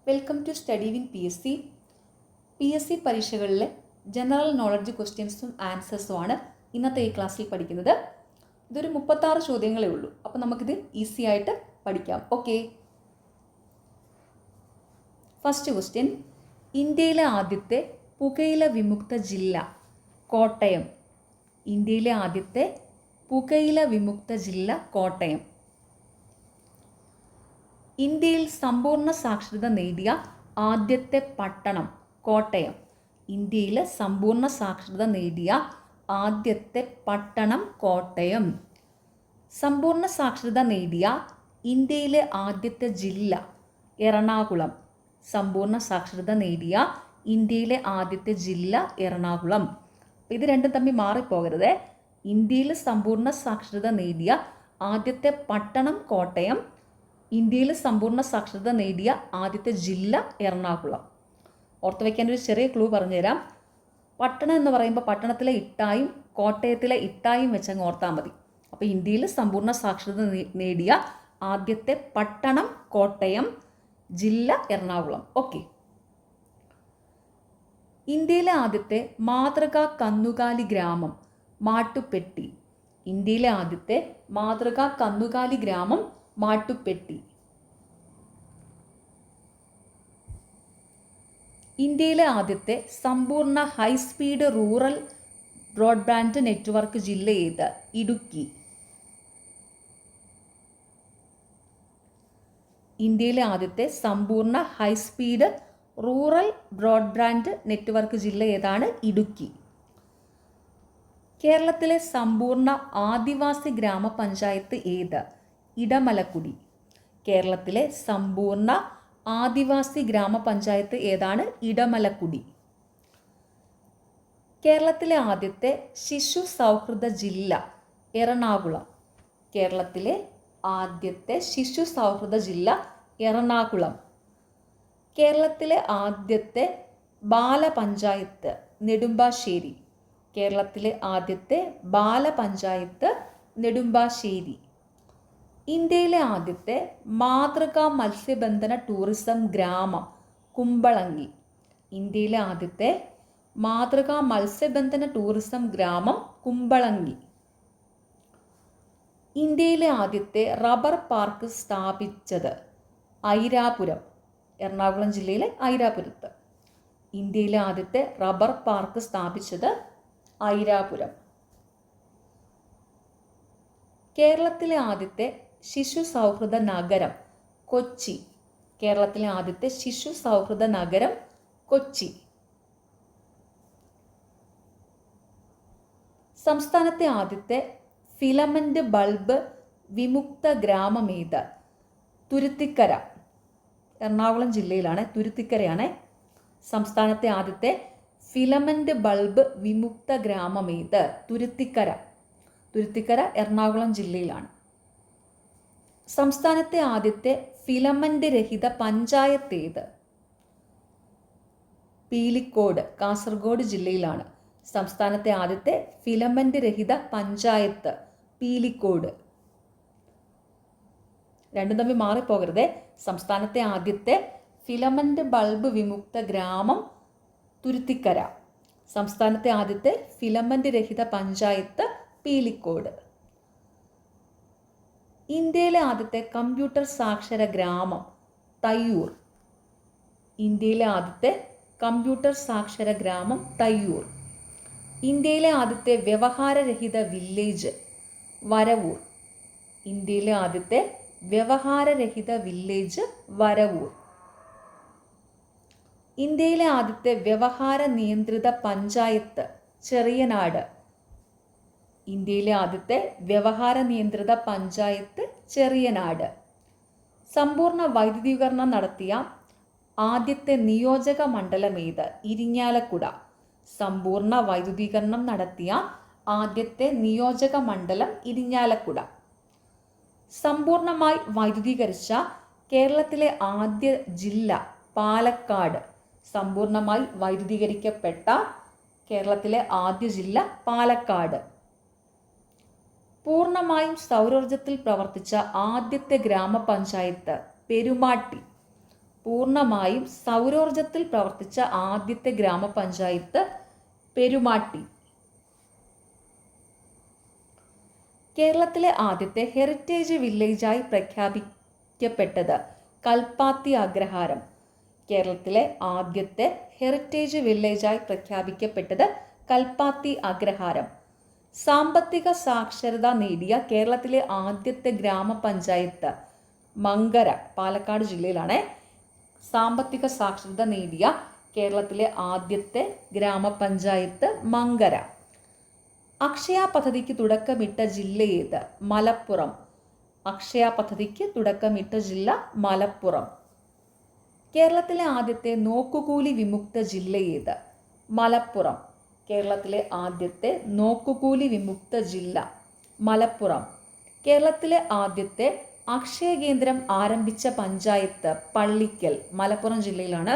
Welcome to study win P S C പരീക്ഷകളിലെ general knowledge ക്വസ്റ്റ്യൻസും ആൻസേഴ്സുമാണ് ഇന്നത്തെ ഈ ക്ലാസ്സിൽ പഠിക്കുന്നത്. ഇതൊരു 36 ചോദ്യങ്ങളേ ഉള്ളൂ. അപ്പോൾ നമുക്കിത് ഈസി ആയിട്ട് പഠിക്കാം. Okay, first question. ഇന്ത്യയിലെ ആദ്യത്തെ പുകയില വിമുക്ത ജില്ല കോട്ടയം. ഇന്ത്യയിലെ ആദ്യത്തെ പുകയില വിമുക്ത ജില്ല കോട്ടയം. ഇന്ത്യയിൽ സമ്പൂർണ്ണ സാക്ഷരത നേടിയ ആദ്യത്തെ പട്ടണം കോട്ടയം. ഇന്ത്യയിൽ സമ്പൂർണ്ണ സാക്ഷരത നേടിയ ആദ്യത്തെ പട്ടണം കോട്ടയം. സമ്പൂർണ്ണ സാക്ഷരത നേടിയ ഇന്ത്യയിലെ ആദ്യത്തെ ജില്ല എറണാകുളം. സമ്പൂർണ്ണ സാക്ഷരത നേടിയ ഇന്ത്യയിലെ ആദ്യത്തെ ജില്ല എറണാകുളം. ഇത് രണ്ടും തമ്മിൽ മാറിപ്പോകരുത്. ഇന്ത്യയിൽ സമ്പൂർണ്ണ സാക്ഷരത നേടിയ ആദ്യത്തെ പട്ടണം കോട്ടയം, ഇന്ത്യയിൽ സമ്പൂർണ്ണ സാക്ഷരത നേടിയ ആദ്യത്തെ ജില്ല എറണാകുളം. ഓർത്ത് വയ്ക്കാൻ ഒരു ചെറിയ ക്ലൂ പറഞ്ഞുതരാം. പട്ടണം എന്ന് പറയുമ്പോൾ പട്ടണത്തിലെ ഇട്ടായും കോട്ടയത്തിലെ ഇട്ടായും വെച്ചങ്ങ് ഓർത്താൽ മതി. അപ്പോൾ ഇന്ത്യയിൽ സമ്പൂർണ്ണ സാക്ഷരത നേടിയ ആദ്യത്തെ പട്ടണം കോട്ടയം, ജില്ല എറണാകുളം. ഓക്കെ. ഇന്ത്യയിലെ ആദ്യത്തെ മാതൃകാ കന്നുകാലി ഗ്രാമം മാട്ടുപ്പെട്ടി. ഇന്ത്യയിലെ ആദ്യത്തെ മാതൃകാ കന്നുകാലി ഗ്രാമം മാട്ടുപ്പെട്ടി. ഇന്ത്യയിലെ ആദ്യത്തെ സമ്പൂർണ്ണ ഹൈസ്പീഡ് റൂറൽ ബ്രോഡ്ബാൻഡ് നെറ്റ്വർക്ക് ജില്ല ഏത്? ഇടുക്കി. ഇന്ത്യയിലെ ആദ്യത്തെ സമ്പൂർണ്ണ ഹൈസ്പീഡ് റൂറൽ ബ്രോഡ്ബാൻഡ് നെറ്റ്വർക്ക് ജില്ല ഏതാണ്? ഇടുക്കി. കേരളത്തിലെ സമ്പൂർണ്ണ ആദിവാസി ഗ്രാമപഞ്ചായത്ത് ഏത്? ഇടമലക്കുടി. കേരളത്തിലെ സമ്പൂർണ്ണ ആദിവാസി ഗ്രാമപഞ്ചായത്ത് ഏതാണ്? ഇടമലക്കുടി. കേരളത്തിലെ ആദ്യത്തെ ശിശു സൗഹൃദ ജില്ല എറണാകുളം. കേരളത്തിലെ ആദ്യത്തെ ശിശു സൗഹൃദ ജില്ല എറണാകുളം. കേരളത്തിലെ ആദ്യത്തെ ബാലപഞ്ചായത്ത് നെടുമ്പാശ്ശേരി. കേരളത്തിലെ ആദ്യത്തെ ബാലപഞ്ചായത്ത് നെടുമ്പാശ്ശേരി. ഇന്ത്യയിലെ ആദ്യത്തെ മാതൃകാ മത്സ്യബന്ധന ടൂറിസം ഗ്രാമം കുമ്പളങ്ങി. ഇന്ത്യയിലെ ആദ്യത്തെ മാതൃകാ മത്സ്യബന്ധന ടൂറിസം ഗ്രാമം കുമ്പളങ്ങി. ഇന്ത്യയിലെ ആദ്യത്തെ റബ്ബർ പാർക്ക് സ്ഥാപിച്ചത് ഐരാപുരം. എറണാകുളം ജില്ലയിലെ ഐരാപുരത്ത്. ഇന്ത്യയിലെ ആദ്യത്തെ റബ്ബർ പാർക്ക് സ്ഥാപിച്ചത് ഐരാപുരം. കേരളത്തിലെ ആദ്യത്തെ ശിശു സൗഹൃദ നഗരം കൊച്ചി. കേരളത്തിലെ ആദ്യത്തെ ശിശു സൗഹൃദ നഗരം കൊച്ചി. സംസ്ഥാനത്തെ ആദ്യത്തെ ഫിലമെന്റ് ബൾബ് വിമുക്ത ഗ്രാമം ഏത്? തുരുത്തിക്കര. എറണാകുളം ജില്ലയിലാണ്, തുരുത്തിക്കരയാണ്. സംസ്ഥാനത്തെ ആദ്യത്തെ ഫിലമെന്റ് ബൾബ് വിമുക്ത ഗ്രാമം ഏത്? തുരുത്തിക്കര. തുരുത്തിക്കര എറണാകുളം ജില്ലയിലാണ്. സംസ്ഥാനത്തെ ആദ്യത്തെ ഫിലമെന്റ് രഹിത പഞ്ചായത്ത് ഏത്? പീലിക്കോട്, കാസർഗോഡ് ജില്ലയിലാണ്. സംസ്ഥാനത്തെ ആദ്യത്തെ ഫിലമെന്റ് രഹിത പഞ്ചായത്ത് പീലിക്കോട്. രണ്ടും തമ്മിൽ മാറിപ്പോകരുതേ. സംസ്ഥാനത്തെ ആദ്യത്തെ ഫിലമെന്റ് ബൾബ് വിമുക്ത ഗ്രാമം തുരുത്തിക്കര. സംസ്ഥാനത്തെ ആദ്യത്തെ ഫിലമെന്റ് രഹിത പഞ്ചായത്ത് പീലിക്കോട്. ഇന്ത്യയിലെ ആദ്യത്തെ കമ്പ്യൂട്ടർ സാക്ഷര ഗ്രാമം തയ്യൂർ. ഇന്ത്യയിലെ ആദ്യത്തെ കമ്പ്യൂട്ടർ സാക്ഷര ഗ്രാമം തയ്യൂർ. ഇന്ത്യയിലെ ആദ്യത്തെ വ്യവഹാരരഹിത വില്ലേജ് വരവൂർ. ഇന്ത്യയിലെ ആദ്യത്തെ വ്യവഹാരരഹിത വില്ലേജ് വരവൂർ. ഇന്ത്യയിലെ ആദ്യത്തെ വ്യവഹാര നിയന്ത്രിത പഞ്ചായത്ത് ചെറിയനാട്. ഇന്ത്യയിലെ ആദ്യത്തെ വ്യവഹാര നിയന്ത്രിത പഞ്ചായത്ത് ചെറിയനാട്. സമ്പൂർണ്ണ വൈദ്യുതീകരണം നടത്തിയ ആദ്യത്തെ നിയോജക മണ്ഡലം ഏത്? ഇരിങ്ങാലക്കുട. സമ്പൂർണ്ണ വൈദ്യുതീകരണം നടത്തിയ ആദ്യത്തെ നിയോജക മണ്ഡലം ഇരിങ്ങാലക്കുട. സമ്പൂർണ്ണമായി വൈദ്യുതീകരിച്ച കേരളത്തിലെ ആദ്യ ജില്ല പാലക്കാട്. സമ്പൂർണ്ണമായി വൈദ്യുതീകരിക്കപ്പെട്ട കേരളത്തിലെ ആദ്യ ജില്ല പാലക്കാട്. പൂർണ്ണമായും സൗരോർജത്തിൽ പ്രവർത്തിച്ച ആദ്യത്തെ ഗ്രാമപഞ്ചായത്ത് പെരുമാട്ടി. പൂർണ്ണമായും സൗരോർജത്തിൽ പ്രവർത്തിച്ച ആദ്യത്തെ ഗ്രാമപഞ്ചായത്ത് പെരുമാട്ടി. കേരളത്തിലെ ആദ്യത്തെ ഹെറിറ്റേജ് വില്ലേജായി പ്രഖ്യാപിക്കപ്പെട്ടത് കൽപ്പാത്തി അഗ്രഹാരം. കേരളത്തിലെ ആദ്യത്തെ ഹെറിറ്റേജ് വില്ലേജായി പ്രഖ്യാപിക്കപ്പെട്ടത് കൽപ്പാത്തി അഗ്രഹാരം. സാമ്പത്തിക സാക്ഷരത നേടിയ കേരളത്തിലെ ആദ്യത്തെ ഗ്രാമപഞ്ചായത്ത് മങ്കര, പാലക്കാട് ജില്ലയിലാണ്. സാമ്പത്തിക സാക്ഷരത നേടിയ കേരളത്തിലെ ആദ്യത്തെ ഗ്രാമപഞ്ചായത്ത് മങ്കര. അക്ഷയ പദ്ധതിക്ക് തുടക്കമിട്ട ജില്ല ഏത്? മലപ്പുറം. അക്ഷയ പദ്ധതിക്ക് തുടക്കമിട്ട ജില്ല മലപ്പുറം. കേരളത്തിലെ ആദ്യത്തെ നോക്കുകൂലി വിമുക്ത ജില്ല ഏത്? മലപ്പുറം. കേരളത്തിലെ ആദ്യത്തെ നോക്കുകൂലി വിമുക്ത ജില്ല മലപ്പുറം. കേരളത്തിലെ ആദ്യത്തെ അക്ഷയ കേന്ദ്രം ആരംഭിച്ച പഞ്ചായത്ത് പള്ളിക്കൽ, മലപ്പുറം ജില്ലയിലാണ്.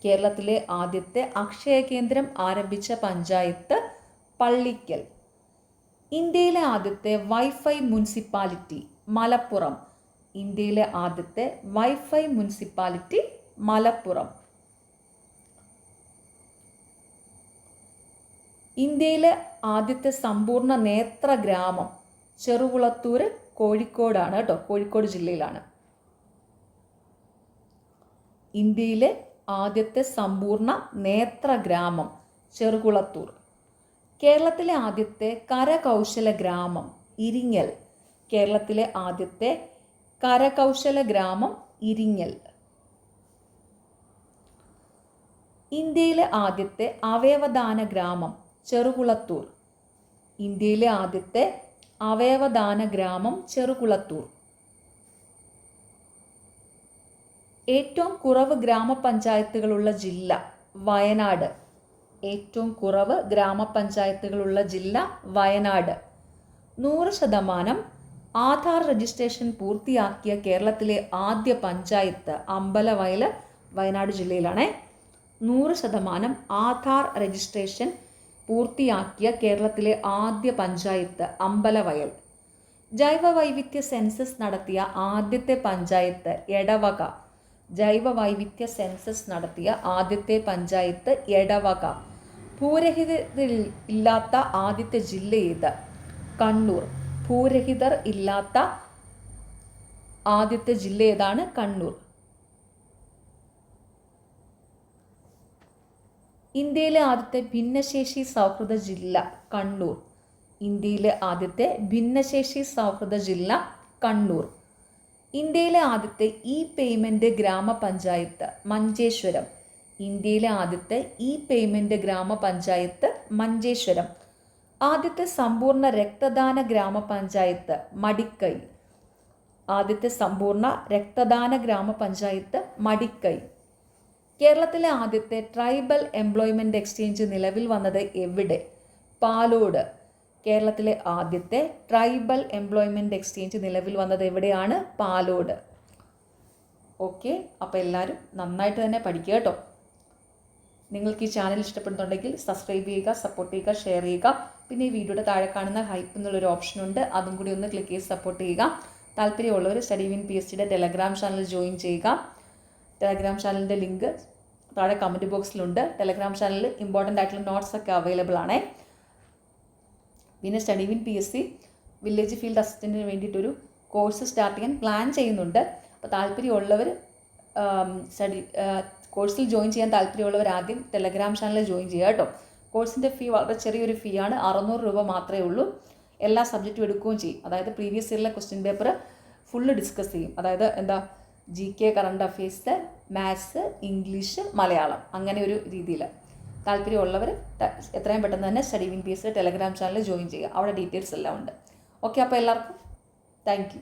കേരളത്തിലെ ആദ്യത്തെ അക്ഷയ കേന്ദ്രം ആരംഭിച്ച പഞ്ചായത്ത് പള്ളിക്കൽ. ഇന്ത്യയിലെ ആദ്യത്തെ വൈഫൈ മുനിസിപ്പാലിറ്റി മലപ്പുറം. ഇന്ത്യയിലെ ആദ്യത്തെ വൈഫൈ മുനിസിപ്പാലിറ്റി മലപ്പുറം. ഇന്ത്യയിലെ ആദ്യത്തെ സമ്പൂർണ്ണ നേത്ര ഗ്രാമം ചെറുകുളത്തൂർ, കോഴിക്കോടാണ് കേട്ടോ, കോഴിക്കോട് ജില്ലയിലാണ്. ഇന്ത്യയിലെ ആദ്യത്തെ സമ്പൂർണ്ണ നേത്ര ഗ്രാമം ചെറുകുളത്തൂർ. കേരളത്തിലെ ആദ്യത്തെ കരകൗശല ഗ്രാമം ഇരിങ്ങൽ. കേരളത്തിലെ ആദ്യത്തെ കരകൗശല ഗ്രാമം ഇരിങ്ങൽ. ഇന്ത്യയിലെ ആദ്യത്തെ അവയവദാന ഗ്രാമം ചെറുകുളത്തൂർ. ഇന്ത്യയിലെ ആദ്യത്തെ അവയവദാന ഗ്രാമം ചെറുകുളത്തൂർ. ഏറ്റവും കുറവ് ഗ്രാമപഞ്ചായത്തുകളുള്ള ജില്ല വയനാട്. ഏറ്റവും കുറവ് ഗ്രാമപഞ്ചായത്തുകളുള്ള ജില്ല വയനാട്. 100% ആധാർ രജിസ്ട്രേഷൻ പൂർത്തിയാക്കിയ കേരളത്തിലെ ആദ്യ പഞ്ചായത്ത് അമ്പലവയൽ, വയനാട് ജില്ലയിലാണ്. 100% ആധാർ രജിസ്ട്രേഷൻ പൂർത്തിയാക്കിയ കേരളത്തിലെ ആദ്യ പഞ്ചായത്ത് അമ്പലവയൽ. ജൈവവൈവിധ്യ സെൻസസ് നടത്തിയ ആദ്യത്തെ പഞ്ചായത്ത് എടവക. ജൈവവൈവിധ്യ സെൻസസ് നടത്തിയ ആദ്യത്തെ പഞ്ചായത്ത് എടവക. ഭൂരഹിതർ ഇല്ലാത്ത ആദ്യത്തെ ജില്ല ഏത്? കണ്ണൂർ. ഭൂരഹിതർ ഇല്ലാത്ത ആദ്യത്തെ ജില്ല ഏതാണ്? കണ്ണൂർ. ഇന്ത്യയിലെ ആദ്യത്തെ ഭിന്നശേഷി സൗഹൃദ ജില്ല കണ്ണൂർ. ഇന്ത്യയിലെ ആദ്യത്തെ ഭിന്നശേഷി സൗഹൃദ ജില്ല കണ്ണൂർ. ഇന്ത്യയിലെ ആദ്യത്തെ ഇ പേയ്മെൻറ്റ് ഗ്രാമപഞ്ചായത്ത് മഞ്ചേശ്വരം. ഇന്ത്യയിലെ ആദ്യത്തെ ഇ പേയ്മെൻറ്റ് ഗ്രാമപഞ്ചായത്ത് മഞ്ചേശ്വരം. ആദ്യത്തെ സമ്പൂർണ്ണ രക്തദാന ഗ്രാമപഞ്ചായത്ത് മടിക്കൈ. ആദ്യത്തെ സമ്പൂർണ്ണ രക്തദാന ഗ്രാമപഞ്ചായത്ത് മടിക്കൈ. കേരളത്തിലെ ആദ്യത്തെ ട്രൈബൽ എംപ്ലോയ്മെൻറ്റ് എക്സ്ചേഞ്ച് നിലവിൽ വന്നത് എവിടെ? പാലോട്. കേരളത്തിലെ ആദ്യത്തെ ട്രൈബൽ എംപ്ലോയ്മെൻറ്റ് എക്സ്ചേഞ്ച് നിലവിൽ വന്നത് എവിടെയാണ്? പാലോട്. ഓക്കെ, അപ്പോൾ എല്ലാവരും നന്നായിട്ട് തന്നെ പഠിക്കുക കേട്ടോ. നിങ്ങൾക്ക് ഈ ചാനൽ ഇഷ്ടപ്പെടുന്നുണ്ടെങ്കിൽ സബ്സ്ക്രൈബ് ചെയ്യുക, സപ്പോർട്ട് ചെയ്യുക, ഷെയർ ചെയ്യുക. പിന്നെ ഈ വീഡിയോയുടെ താഴെ കാണുന്ന ഹൈപ്പ് എന്നുള്ളൊരു ഓപ്ഷനുണ്ട്, അതും കൂടി ഒന്ന് ക്ലിക്ക് ചെയ്ത് സപ്പോർട്ട് ചെയ്യുക. താല്പര്യമുള്ളവർ സ്റ്റഡി വിൻ PSCയുടെ ടെലഗ്രാം ചാനൽ ജോയിൻ ചെയ്യുക. ടെലഗ്രാം ചാനലിൻ്റെ ലിങ്ക് താഴെ കമൻറ്റ് ബോക്സിലുണ്ട്. ടെലഗ്രാം ചാനലിൽ ഇമ്പോർട്ടൻ്റ് ആയിട്ടുള്ള നോട്ട്സ് ഒക്കെ അവൈലബിൾ ആണ്. പിന്നെ study win PSC village field അസിസ്റ്റൻറ്റിന് വേണ്ടിയിട്ടൊരു കോഴ്സ് സ്റ്റാർട്ട് ചെയ്യാൻ പ്ലാൻ ചെയ്യുന്നുണ്ട്. അപ്പോൾ താല്പര്യമുള്ളവർ കോഴ്സിൽ ജോയിൻ ചെയ്യാൻ താല്പര്യമുള്ളവർ ആദ്യം ടെലഗ്രാം ചാനലിൽ ജോയിൻ ചെയ്യുക കേട്ടോ. കോഴ്സിൻ്റെ ഫീ വളരെ ചെറിയൊരു ഫീ ആണ്, 600 രൂപ മാത്രമേ ഉള്ളൂ. എല്ലാ സബ്ജക്റ്റും എടുക്കുകയും ചെയ്യും. അതായത് പ്രീവിയസ് ഇയറിലെ ക്വസ്റ്റ്യൻ പേപ്പർ ഫുള്ള് ഡിസ്കസ് ചെയ്യും. അതായത് എന്താ GK, current affairs, maths, English, Malayalam, അങ്ങനെ ഒരു രീതിയിൽ. താല്പര്യമുള്ളവർ എത്രയും പെട്ടെന്ന് തന്നെ study win PSC telegram channel join ചെയ്യുക. അവിടെ ഡീറ്റെയിൽസ് എല്ലാം ഉണ്ട്. ഓക്കെ, അപ്പോൾ എല്ലാവർക്കും താങ്ക് യു.